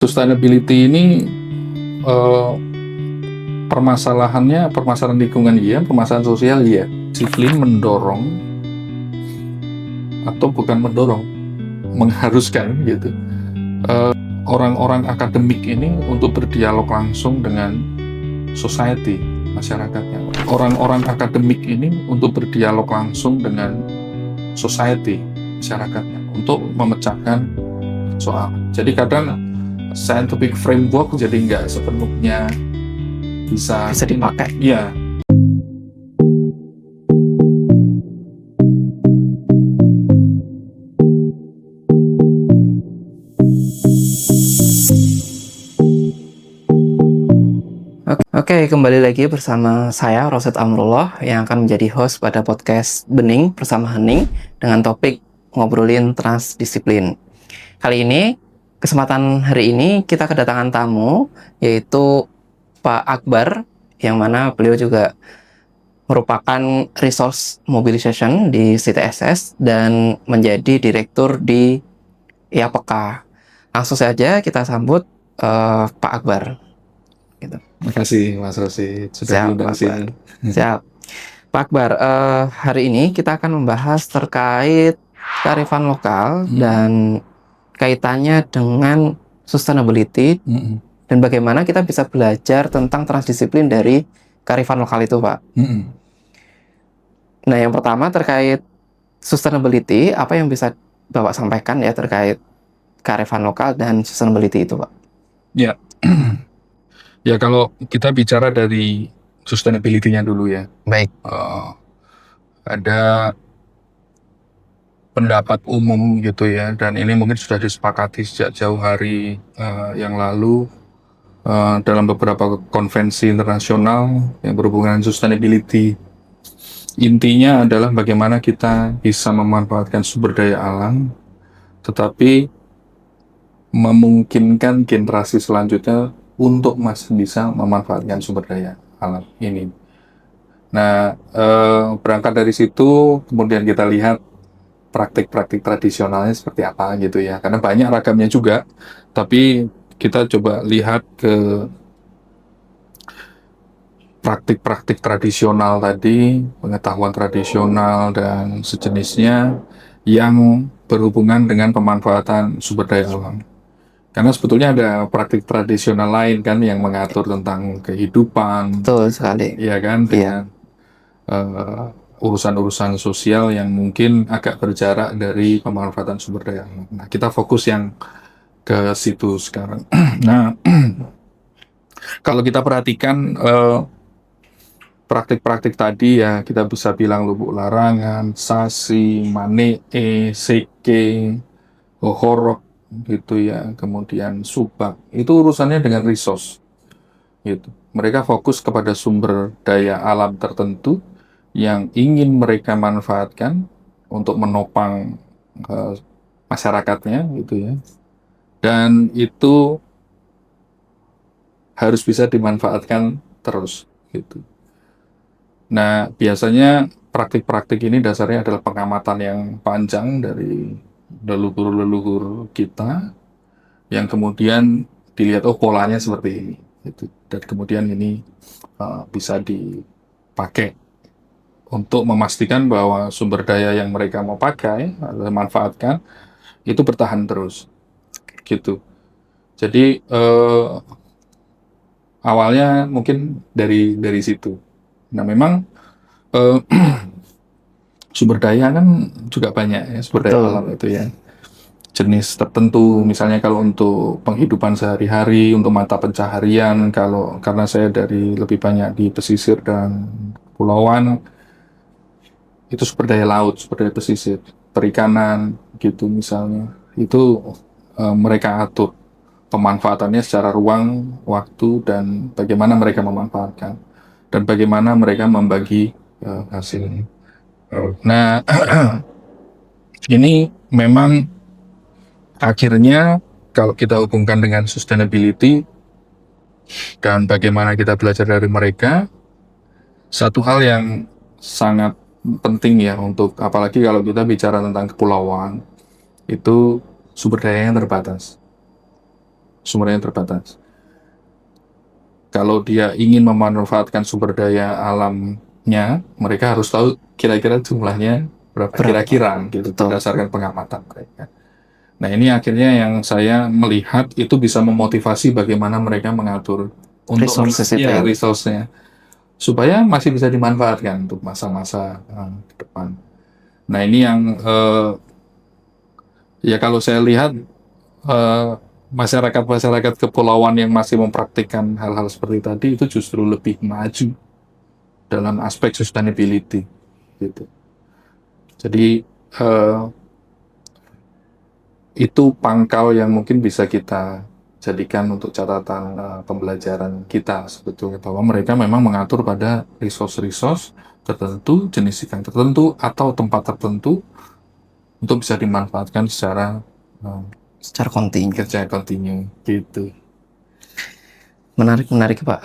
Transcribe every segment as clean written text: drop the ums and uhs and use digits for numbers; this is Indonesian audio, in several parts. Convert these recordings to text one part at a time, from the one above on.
Sustainability ini eh, permasalahan lingkungan iya, permasalahan sosial iya. Disiplin mendorong atau bukan mendorong, mengharuskan gitu orang-orang akademik ini untuk berdialog langsung dengan society, masyarakatnya. Orang-orang akademik ini untuk berdialog langsung dengan society, masyarakatnya, untuk memecahkan soal. Jadi kadang scientific framework jadi nggak sepenuhnya bisa dipakai. Ya. Oke, kembali lagi bersama saya Roset Amrullah yang akan menjadi host pada podcast Bening bersama Hening dengan topik ngobrolin transdisiplin. Kali ini, kesempatan hari ini kita kedatangan tamu yaitu Pak Akbar, yang mana beliau juga merupakan Resource Mobilization di CTSS dan menjadi direktur di IAPK. Langsung saja kita sambut Pak Akbar. Gitu. Terima kasih Mas Rosi sudah diundang sini. Siap. Pak Akbar, hari ini kita akan membahas terkait kearifan lokal dan kaitannya dengan sustainability dan bagaimana kita bisa belajar tentang transdisiplin dari kearifan lokal itu, Pak. Nah, yang pertama terkait sustainability, apa yang bisa Bapak sampaikan ya terkait kearifan lokal dan sustainability itu, Pak? Ya. Ya, kalau kita bicara dari sustainability-nya dulu ya. Baik. Ada pendapat umum gitu ya, dan ini mungkin sudah disepakati sejak jauh hari yang lalu dalam beberapa konvensi internasional yang berhubungan dengan sustainability. Intinya adalah bagaimana kita bisa memanfaatkan sumber daya alam, tetapi memungkinkan generasi selanjutnya untuk masih bisa memanfaatkan sumber daya alam ini. Nah, berangkat dari situ, kemudian kita lihat praktik-praktik tradisionalnya seperti apa gitu ya. Karena banyak ragamnya juga, tapi kita coba lihat ke praktik-praktik tradisional tadi, pengetahuan tradisional dan sejenisnya yang berhubungan dengan pemanfaatan sumber daya alam. Karena sebetulnya ada praktik tradisional lain kan yang mengatur tentang kehidupan. Betul sekali. Ya kan, dengan urusan-urusan sosial yang mungkin agak berjarak dari pemanfaatan sumber daya alam. Nah, kita fokus yang ke situ sekarang. Nah, kalau kita perhatikan praktik-praktik tadi ya, kita bisa bilang lubuk larangan, sasi, manee, seke, horok, gitu ya, kemudian subak, itu urusannya dengan resource gitu. Mereka fokus kepada sumber daya alam tertentu yang ingin mereka manfaatkan untuk menopang masyarakatnya gitu ya, dan itu harus bisa dimanfaatkan terus gitu. Nah, biasanya praktik-praktik ini dasarnya adalah pengamatan yang panjang dari leluhur-leluhur kita, yang kemudian dilihat, oh polanya seperti ini, gitu. Dan kemudian ini bisa dipakai untuk memastikan bahwa sumber daya yang mereka mau pakai atau manfaatkan itu bertahan terus, gitu. Jadi awalnya mungkin dari situ. Nah, memang sumber daya kan juga banyak ya, sumber daya alam itu ya. Jenis tertentu, misalnya kalau untuk penghidupan sehari-hari, untuk mata pencaharian, karena saya lebih banyak di pesisir dan kepulauan, itu sumber daya laut, sumber daya pesisir, perikanan gitu misalnya, itu mereka atur pemanfaatannya secara ruang, waktu, dan bagaimana mereka memanfaatkan, dan bagaimana mereka membagi hasilnya. Nah, ini memang akhirnya kalau kita hubungkan dengan sustainability dan bagaimana kita belajar dari mereka, satu hal yang sangat penting ya, untuk apalagi kalau kita bicara tentang kepulauan, itu sumber dayanya terbatas. sumbernya terbatas. Kalau dia ingin memanfaatkan sumber daya alamnya, mereka harus tahu kira-kira jumlahnya berapa Berapa? kira-kira gitu Betul. berdasarkan pengamatan mereka. Nah, ini akhirnya yang saya melihat itu bisa memotivasi bagaimana mereka mengatur untuk Resources itu ya ya. resource-nya supaya masih bisa dimanfaatkan untuk masa-masa ke depan. Nah, ini yang ya kalau saya lihat eh, masyarakat-masyarakat kepulauan yang masih mempraktikkan hal-hal seperti tadi itu justru lebih maju dalam aspek sustainability gitu. Jadi eh, itu pangkal yang mungkin bisa kita jadikan untuk catatan pembelajaran kita sebetulnya bahwa mereka memang mengatur pada resource-resource tertentu, jenis ikan tertentu atau tempat tertentu untuk bisa dimanfaatkan secara eh, Secara kontinu. kerja kontinu gitu. Menarik, menarik Pak.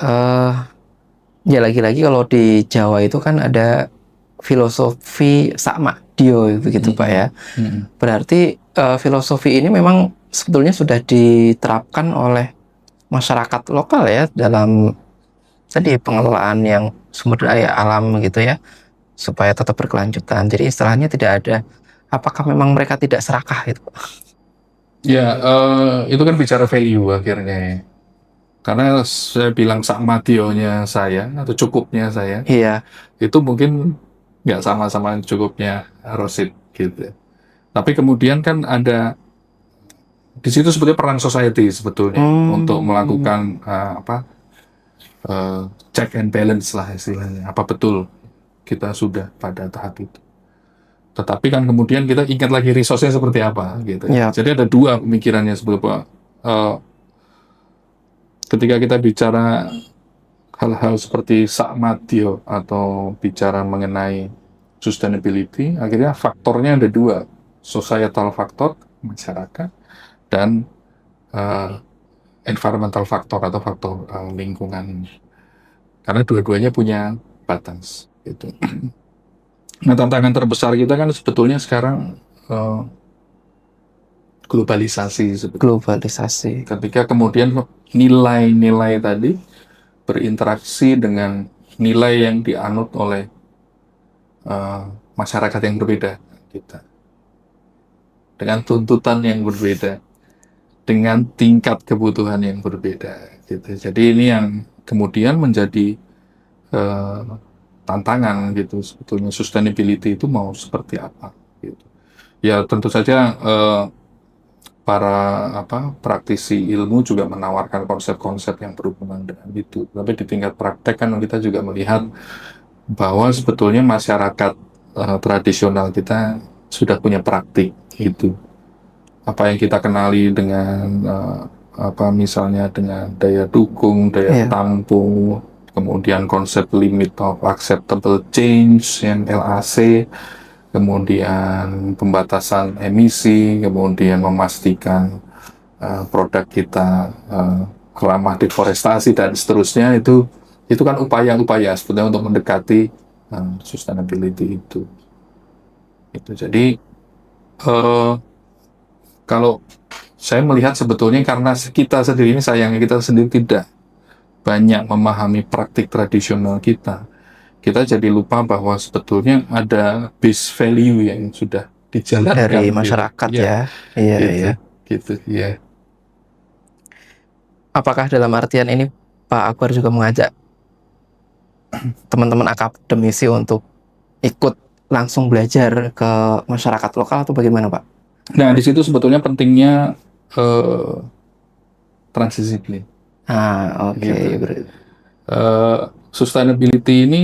Ya lagi-lagi kalau di Jawa itu kan ada filosofi Sakma Dio begitu Pak ya. Berarti filosofi ini memang sebetulnya sudah diterapkan oleh masyarakat lokal ya dalam tadi pengelolaan yang sumber daya alam gitu ya supaya tetap berkelanjutan. Jadi istilahnya tidak ada apakah memang mereka tidak serakah gitu Pak? Ya, itu kan bicara value akhirnya ya. Karena saya bilang sakmationya saya atau cukupnya saya, Iya. itu mungkin nggak sama-sama cukupnya Rosid gitu. Tapi kemudian kan ada di situ sebetulnya peran society sebetulnya untuk Hmm. melakukan check and balance lah istilahnya. Apa betul kita sudah pada tahap itu? Tetapi kan kemudian kita ingat lagi resource-nya seperti apa gitu ya. Ya. Jadi ada dua pemikirannya sebetulnya. Ketika kita bicara hal-hal seperti sakmatio atau bicara mengenai sustainability, akhirnya faktornya ada dua, societal faktor, masyarakat, dan uh, environmental faktor atau faktor lingkungan. Karena dua-duanya punya batas. Gitu. Nah, tantangan terbesar kita kan sebetulnya sekarang globalisasi sebetulnya. Globalisasi. Ketika kemudian nilai-nilai tadi berinteraksi dengan nilai yang dianut oleh uh, masyarakat yang berbeda kita dengan tuntutan yang berbeda dengan tingkat kebutuhan yang berbeda gitu. Jadi ini yang kemudian menjadi uh, tantangan gitu sebetulnya sustainability itu mau seperti apa gitu. Ya tentu saja para praktisi ilmu juga menawarkan konsep-konsep yang berhubungan dengan itu. Tapi di tingkat praktek kan kita juga melihat bahwa sebetulnya masyarakat tradisional kita sudah punya praktik itu. Apa yang kita kenali dengan misalnya dengan daya dukung, daya Iya. tampung, kemudian konsep limit of acceptable change yang LAC, kemudian pembatasan emisi, kemudian memastikan produk kita ramah deforestasi dan seterusnya itu kan upaya-upaya sebetulnya untuk mendekati sustainability itu. Jadi kalau saya melihat sebetulnya karena kita sendiri ini sayangnya kita sendiri tidak banyak memahami praktik tradisional kita. Kita jadi lupa bahwa sebetulnya ada base value yang sudah Dari dijalankan gitu. masyarakat Ya, ya. Iya, gitu, iya. gitu, ya. Apakah dalam artian ini Pak Akbar juga mengajak teman-teman akademisi untuk ikut langsung belajar ke masyarakat lokal atau bagaimana Pak? Nah, di situ sebetulnya pentingnya eh, transdisiplin, Ah, oke. gitu. Sustainability ini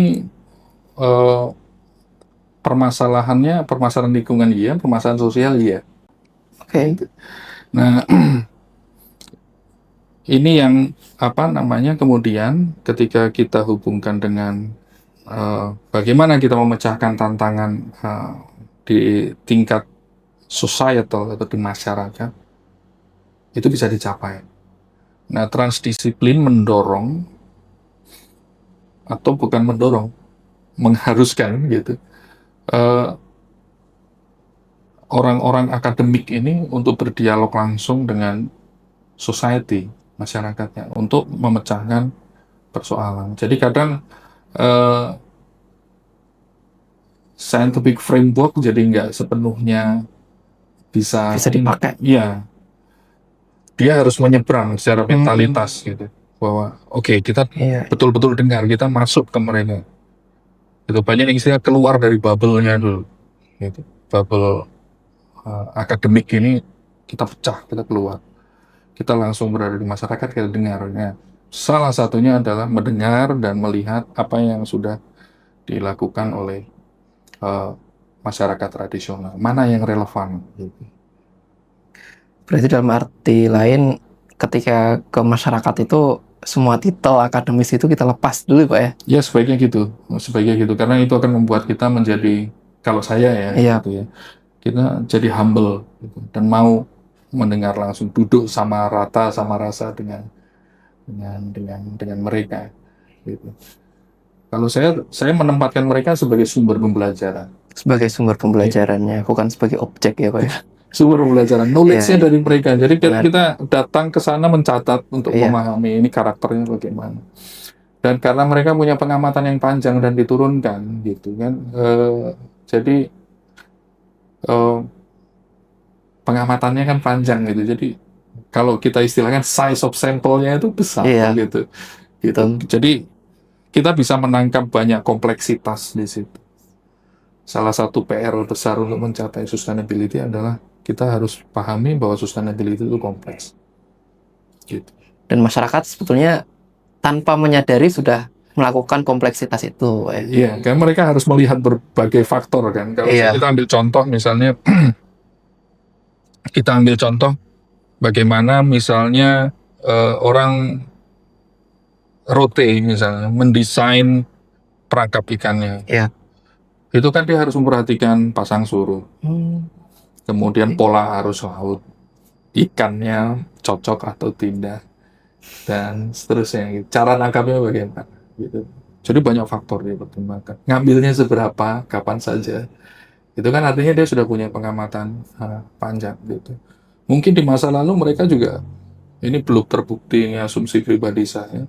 eh, permasalahannya permasalahan lingkungan iya, permasalahan sosial iya. Oke. Gitu. Nah, ini yang kemudian ketika kita hubungkan dengan bagaimana kita memecahkan tantangan di tingkat societal atau di masyarakat itu bisa dicapai. Nah, transdisiplin mendorong atau bukan mendorong, mengharuskan gitu eh, orang-orang akademik ini untuk berdialog langsung dengan society, masyarakatnya, untuk memecahkan persoalan. Jadi kadang eh, scientific framework jadi nggak sepenuhnya bisa Bisa dipakai. ya, dia harus menyeberang secara Hmm. mentalitas gitu, bahwa oke, kita Iya. betul-betul dengar, kita masuk ke mereka. Itu banyak yang istilah keluar dari bubble-nya dulu gitu. Bubble akademik ini kita pecah, kita keluar, kita langsung berada di masyarakat, kita dengarnya. Salah satunya adalah mendengar dan melihat apa yang sudah dilakukan oleh eh, masyarakat tradisional, mana yang relevan gitu. Berarti dalam arti lain, ketika ke masyarakat itu semua titel akademis itu kita lepas dulu Pak ya. Ya sebaiknya gitu, karena itu akan membuat kita menjadi, kalau saya ya, Iya. gitu ya, kita jadi humble gitu, dan mau mendengar langsung, duduk sama rata, sama rasa dengan mereka gitu. Kalau saya menempatkan mereka sebagai sumber pembelajaran. Sebagai sumber pembelajarannya, bukan sebagai objek ya Pak ya. Sumber pembelajaran, knowledge-nya Iya. dari mereka. Jadi Benar. kita datang ke sana mencatat untuk Iya. memahami ini karakternya bagaimana. Dan karena mereka punya pengamatan yang panjang dan diturunkan, gitu kan. Jadi eh, pengamatannya kan panjang gitu. Jadi kalau kita istilahkan size of sampel-nya itu besar Iya. gitu. Gitu. Betul. Jadi kita bisa menangkap banyak kompleksitas di situ. Salah satu PR besar untuk mencapai sustainability adalah kita harus pahami bahwa sustainability itu kompleks. Gitu. Dan masyarakat sebetulnya tanpa menyadari sudah melakukan kompleksitas itu Pak ya. Iya, kan mereka harus melihat berbagai faktor kan. Kalau Iya. kita ambil contoh misalnya, kita ambil contoh bagaimana misalnya orang rote misalnya mendesain perangkap ikannya. Iya. Itu kan dia harus memperhatikan pasang surut, kemudian Oke. pola arus laut, ikannya cocok atau tidak, dan seterusnya. Gitu. Cara nangkapnya bagaimana? Gitu. Jadi banyak faktor dia pertimbangkan. Ngambilnya seberapa, kapan saja. Itu kan artinya dia sudah punya pengamatan panjang gitu. Mungkin di masa lalu mereka juga, ini belum terbukti, ini asumsi pribadi saya,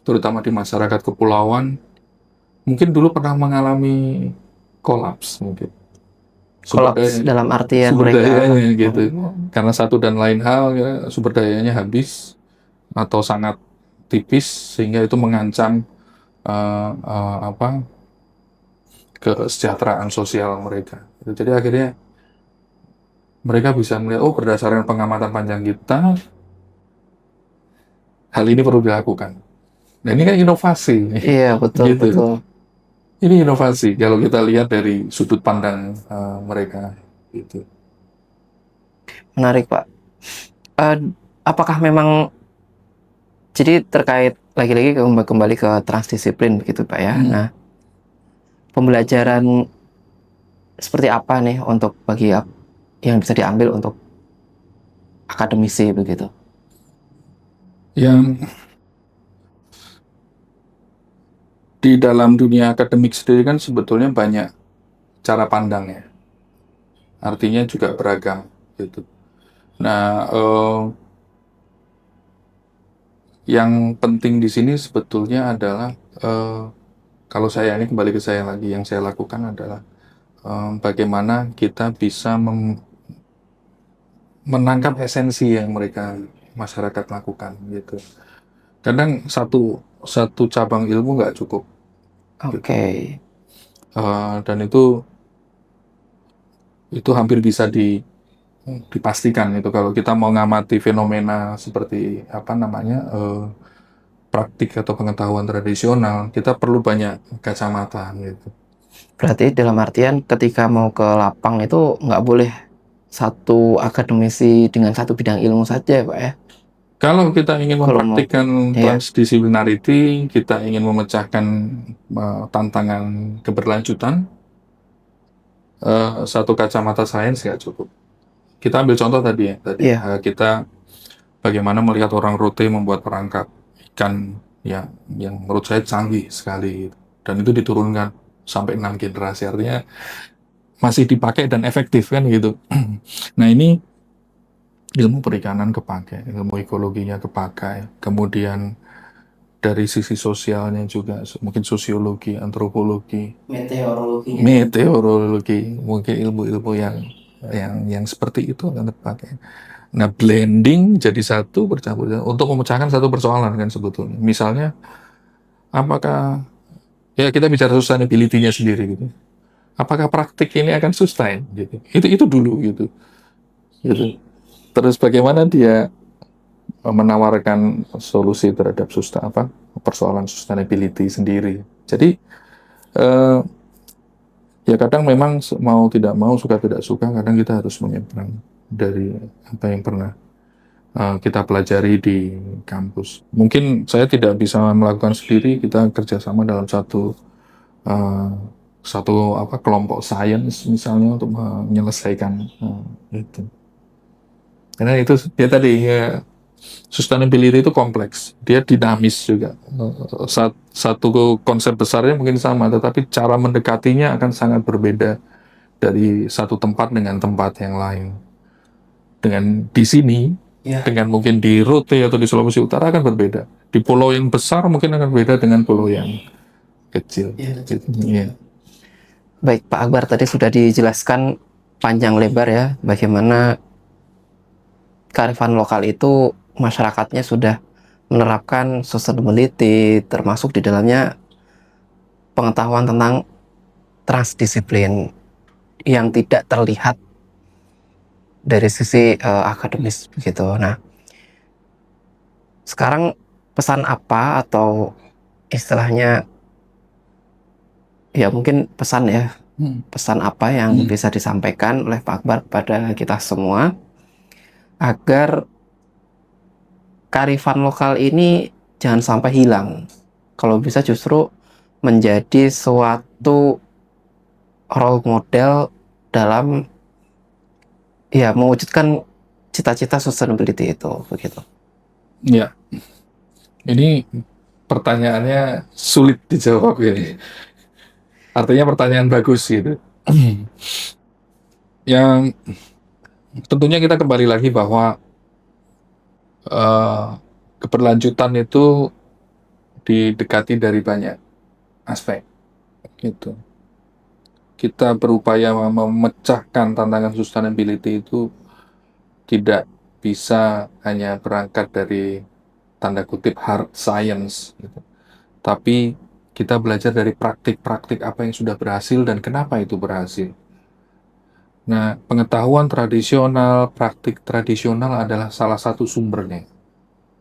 terutama di masyarakat kepulauan, mungkin dulu pernah mengalami kolaps mungkin. Sumber Kolaps daya, dalam artian sumber mereka dayanya gitu. Karena satu dan lain hal, ya, sumber dayanya habis atau sangat tipis sehingga itu mengancam apa, kesejahteraan sosial mereka. Jadi akhirnya mereka bisa melihat, oh berdasarkan pengamatan panjang kita, hal ini perlu dilakukan. Nah ini kan inovasi. Iya, betul, Gitu. betul. Ini inovasi kalau kita lihat dari sudut pandang mereka. Gitu. Menarik Pak. Apakah memang jadi terkait lagi-lagi kembali ke transdisiplin begitu Pak ya. Nah, pembelajaran seperti apa nih untuk bagi yang bisa diambil untuk akademisi begitu? Yang di dalam dunia akademik sendiri kan sebetulnya banyak cara pandangnya. Artinya juga beragam. Gitu. Nah, yang penting di sini sebetulnya adalah kalau saya, ini kembali ke saya lagi, yang saya lakukan adalah bagaimana kita bisa menangkap esensi yang mereka masyarakat lakukan gitu. Kadang satu cabang ilmu nggak cukup. Oke. Dan itu hampir bisa dipastikan itu kalau kita mau ngamati fenomena seperti apa namanya, praktik atau pengetahuan tradisional, kita perlu banyak kacamata gitu. Berarti dalam artian ketika mau ke lapang itu nggak boleh satu akademisi dengan satu bidang ilmu saja Pak ya? Kalau kita ingin Kalau mau, mempraktikkan iya. transdisciplinarity, kita ingin memecahkan tantangan keberlanjutan, satu kacamata sains nggak cukup. Kita ambil contoh tadi ya, Iya. kita bagaimana melihat orang rote membuat perangkap ikan yang menurut saya canggih sekali, dan itu diturunkan sampai 6 generasi, artinya masih dipakai dan efektif kan gitu. Nah ini ilmu perikanan kepakai, ilmu ekologinya kepakai, kemudian dari sisi sosialnya juga mungkin sosiologi, antropologi, meteorologi, mungkin ilmu-ilmu yang seperti itu akan terpakai. Nah, blending jadi satu bercampur untuk memecahkan satu persoalan kan sebetulnya. Misalnya, apakah ya kita bicara sustainability-nya sendiri gitu. Apakah praktik ini akan sustain gitu. Itu dulu gitu. Gitu. Terus bagaimana dia menawarkan solusi terhadap persoalan sustainability sendiri. Jadi ya kadang memang mau tidak mau, suka tidak suka, kadang kita harus menyeberang dari apa yang pernah kita pelajari di kampus. Mungkin saya tidak bisa melakukan sendiri, kita kerjasama dalam uh, kelompok sains misalnya untuk menyelesaikan itu. Karena itu dia tadi ya, sustainability itu kompleks, dia dinamis juga. Satu konsep besarnya mungkin sama, tetapi cara mendekatinya akan sangat berbeda dari satu tempat dengan tempat yang lain. Dengan di sini, dengan mungkin di Rote atau di Sulawesi Utara akan berbeda. Di pulau yang besar mungkin akan berbeda dengan pulau yang kecil. Ya. Baik, Pak Akbar, tadi sudah dijelaskan panjang lebar ya bagaimana kearifan lokal itu masyarakatnya sudah menerapkan sustainability, termasuk di dalamnya pengetahuan tentang transdisiplin yang tidak terlihat dari sisi akademis begitu. Nah, sekarang pesan apa atau istilahnya ya mungkin pesan ya, pesan apa yang bisa disampaikan oleh Pak Akbar kepada kita semua agar kearifan lokal ini jangan sampai hilang. Kalau bisa justru menjadi suatu role model dalam ya mewujudkan cita-cita sustainability itu begitu. Ya, ini pertanyaannya sulit dijawab ini. Artinya pertanyaan bagus gitu. Yang tentunya kita kembali lagi bahwa keberlanjutan itu didekati dari banyak aspek gitu. Kita berupaya memecahkan tantangan sustainability itu tidak bisa hanya berangkat dari tanda kutip hard science gitu. Tapi kita belajar dari praktik-praktik apa yang sudah berhasil dan kenapa itu berhasil. Nah, pengetahuan tradisional, praktik tradisional adalah salah satu sumbernya.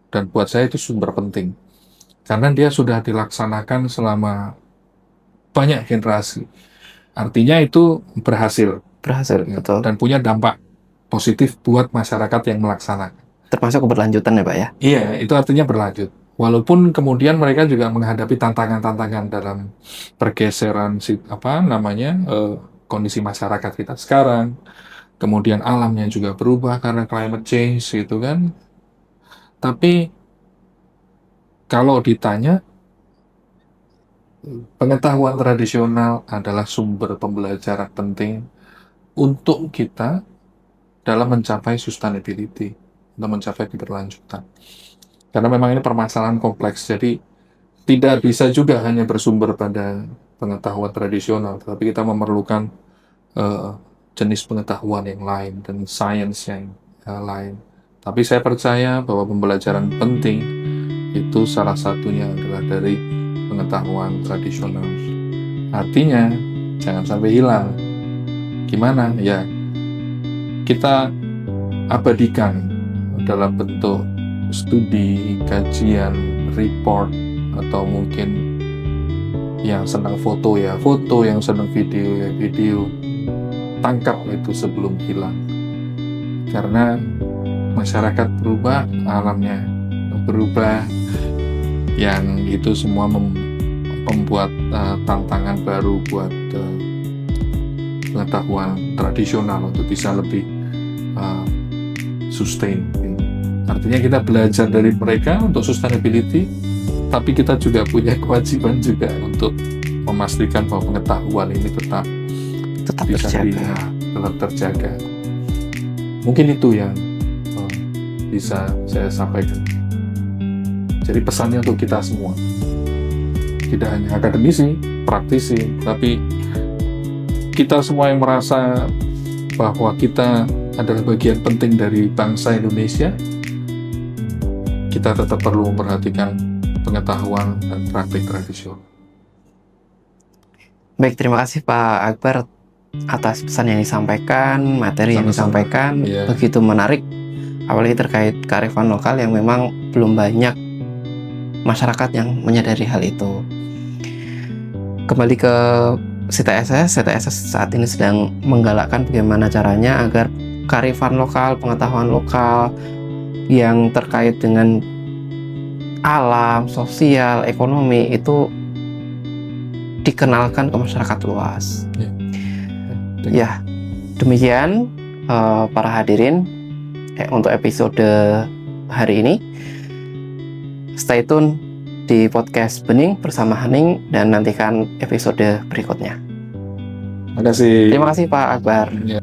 Dan buat saya itu sumber penting. Karena dia sudah dilaksanakan selama banyak generasi. Artinya itu berhasil. Berhasil, betul. Dan punya dampak positif buat masyarakat yang melaksanakan. Termasuk keberlanjutan ya Pak ya? Iya, itu artinya berlanjut. Walaupun kemudian mereka juga menghadapi tantangan-tantangan dalam pergeseran kondisi masyarakat kita sekarang, kemudian alamnya juga berubah karena climate change gitu kan. Tapi kalau ditanya, pengetahuan tradisional adalah sumber pembelajaran penting untuk kita dalam mencapai sustainability, untuk mencapai keberlanjutan. Karena memang ini permasalahan kompleks, jadi tidak bisa juga hanya bersumber pada pengetahuan tradisional, tapi kita memerlukan jenis pengetahuan yang lain dan sains yang lain. Tapi saya percaya bahwa pembelajaran penting itu salah satunya adalah dari pengetahuan tradisional. Artinya jangan sampai hilang. Gimana? Ya kita abadikan dalam bentuk studi, kajian, report, atau mungkin yang senang foto ya foto, yang senang video ya video. Tangkap itu sebelum hilang. Karena masyarakat berubah, alamnya berubah, yang itu semua membuat tantangan baru buat pengetahuan tradisional untuk bisa lebih sustain. Artinya kita belajar dari mereka untuk sustainability, tapi kita juga punya kewajiban juga untuk memastikan bahwa pengetahuan ini tetap bisa terjaga. tetap terjaga. Mungkin itu yang bisa saya sampaikan. Jadi pesannya untuk kita semua, tidak hanya akademisi, praktisi, tapi kita semua yang merasa bahwa kita adalah bagian penting dari bangsa Indonesia, kita tetap perlu memperhatikan pengetahuan dan praktik tradisional. Baik, terima kasih Pak Akbar atas pesan yang disampaikan, materi yang Sama-sama. disampaikan, Iya. begitu menarik, apalagi terkait kearifan lokal yang memang belum banyak masyarakat yang menyadari hal itu. Kembali ke CTSS saat ini sedang menggalakkan bagaimana caranya agar kearifan lokal, pengetahuan lokal yang terkait dengan alam, sosial, ekonomi itu dikenalkan ke masyarakat luas. Ya, demikian para hadirin untuk episode hari ini. Stay tune di podcast Bening bersama Hening dan nantikan episode berikutnya. Terima kasih. Terima kasih Pak Akbar. Ya.